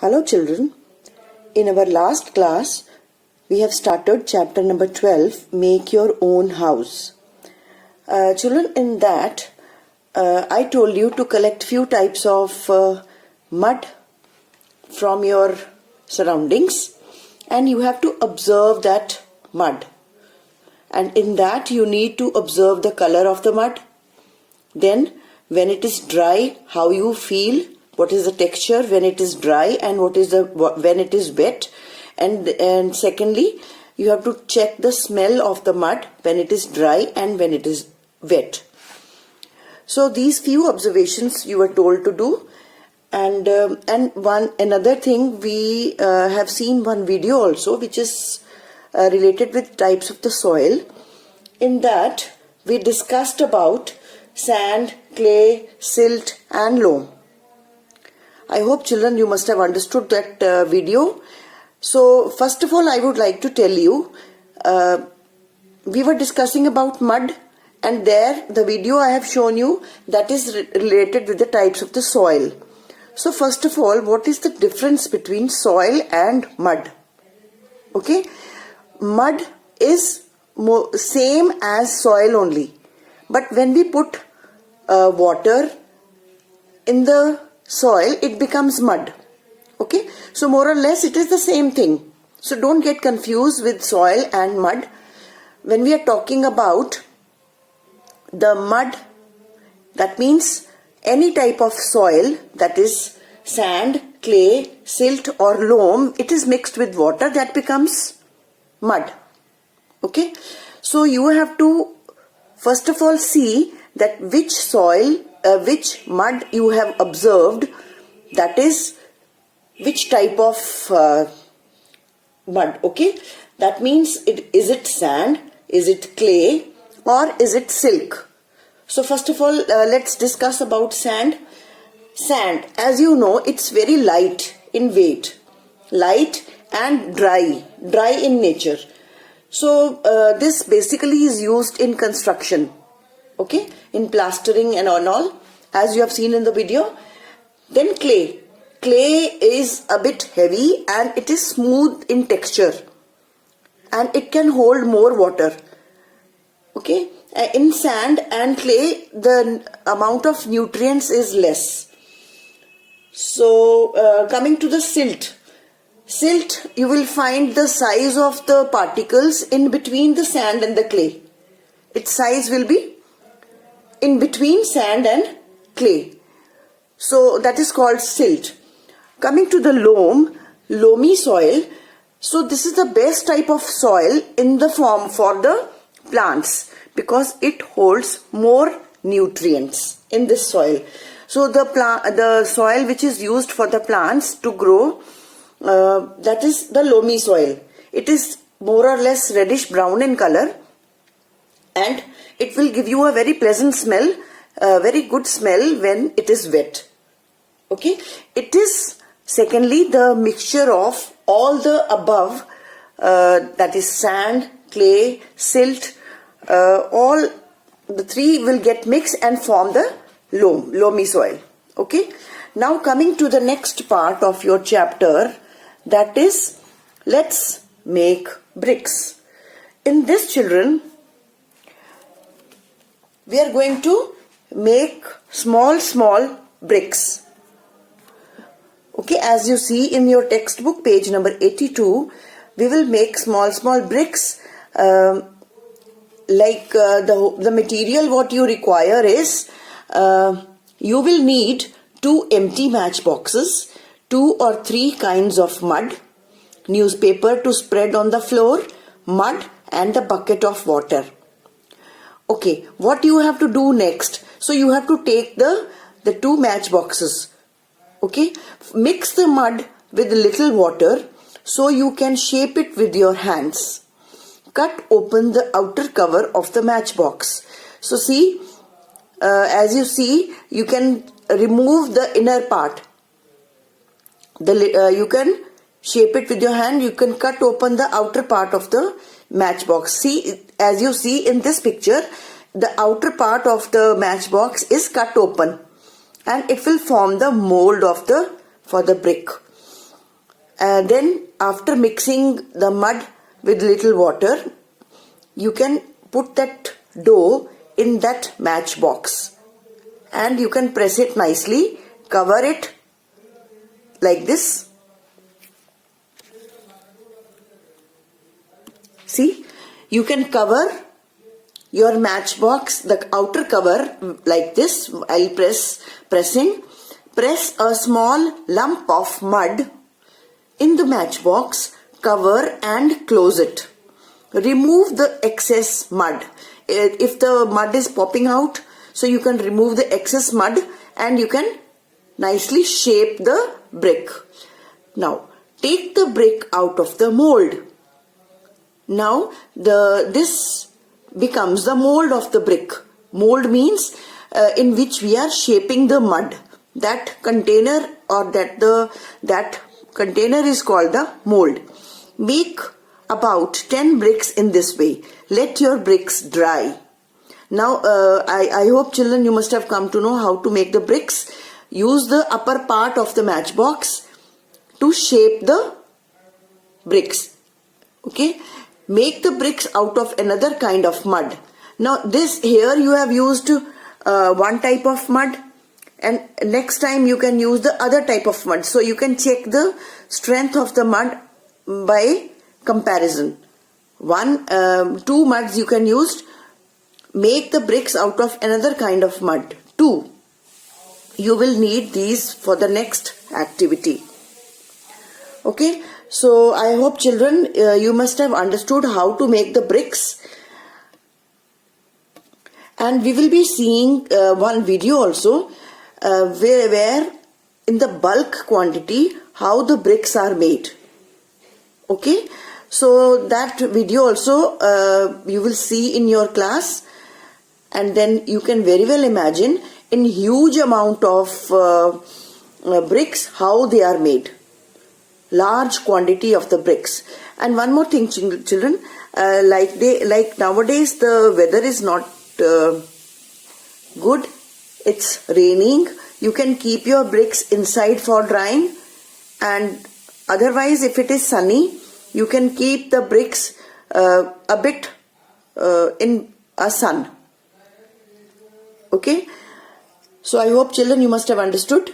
Hello children, in our last class we have started chapter number 12, Make Your Own House. Children, in that I told you to collect few types of mud from your surroundings and you have to observe that mud, and in that you need to observe the color of the mud, then when it is dry how you feel, what is the texture when it is dry and when it is wet, and secondly you have to check the smell of the mud when it is dry and when it is wet. So these few observations you were told to do, and another thing, we have seen one video also which is related with types of the soil. In that we discussed about sand, clay, silt and loam. I hope children you must have understood that video. So first of all I would like to tell you, we were discussing about mud, and there the video I have shown you that is related with the types of the soil. So first of all, what is the difference between soil and mud? Okay, mud is same as soil only, but when we put water in the soil it becomes mud. Okay, so more or less it is the same thing, so don't get confused with soil and mud. When we are talking about the mud, that means any type of soil, that is sand, clay, silt or loam, it is mixed with water, that becomes mud. Okay, so you have to first of all see that which soil, which mud you have observed, that is which type of mud. Okay, that means is it sand, is it clay or is it silk? So first of all let's discuss about sand. Sand, as you know, it's very light in weight, light and dry in nature. So this basically is used in construction, okay, in plastering and all, as you have seen in the video. Then clay is a bit heavy and it is smooth in texture and it can hold more water. Okay, in sand and clay the amount of nutrients is less. So coming to the silt, you will find the size of the particles in between the sand and the clay. Its size will be in between sand and clay. So that is called silt. Coming to the loamy soil. So this is the best type of soil in the form for the plants because it holds more nutrients in this soil. So the soil which is used for the plants to grow, that is the loamy soil. It is more or less reddish brown in color and it will give you a very pleasant smell, very good smell when it is wet. Okay, it is secondly the mixture of all the above, that is sand, clay, silt, all the three will get mixed and form the loamy soil. Okay, now coming to the next part of your chapter, that is let's make bricks. In this, children, we are going to make small bricks. Okay, as you see in your textbook page number 82, we will make small bricks. Like the material what you require is you will need 2 empty matchboxes, 2 or 3 kinds of mud, newspaper to spread on the floor, mud and a bucket of water. Okay, what you have to do next? So you have to take the 2 matchboxes. Okay, mix the mud with little water so you can shape it with your hands. Cut open the outer cover of the matchbox. So see, as you see, you can remove the inner part. You can shape it with your hand. You can cut open the outer part of the matchbox. See, as you see in this picture, the outer part of the matchbox is cut open and it will form the mold for the brick. Then after mixing the mud with little water, you can put that dough in that matchbox and you can press it nicely, cover it like this. See, you can cover your matchbox, the outer cover like this. I'll press a small lump of mud in the matchbox, cover and close it. Remove the excess mud. If the mud is popping out, so you can remove the excess mud and you can nicely shape the brick. Now take the brick out of the mold. Now this becomes the mold of the brick. Mold means in which we are shaping the mud. That container or that container is called the mold. Make about 10 bricks in this way. Let your bricks dry. Now I hope children you must have come to know how to make the bricks. Use the upper part of the matchbox to shape the bricks. Okay. Make the bricks out of another kind of mud. Now this here you have used one type of mud, and next time you can use the other type of mud. So you can check the strength of the mud by comparison. Two muds you can use. Make the bricks out of another kind of mud. 2. You will need these for the next activity. Okay. So I hope children you must have understood how to make the bricks, and we will be seeing one video also where in the bulk quantity how the bricks are made. Okay, so that video also you will see in your class, and then you can very well imagine in huge amount of bricks how they are made. Large quantity of the bricks. And one more thing children, like nowadays the weather is not good, it's raining. You can keep your bricks inside for drying, and otherwise if it is sunny you can keep the bricks a bit in a sun. Okay, so I hope children you must have understood.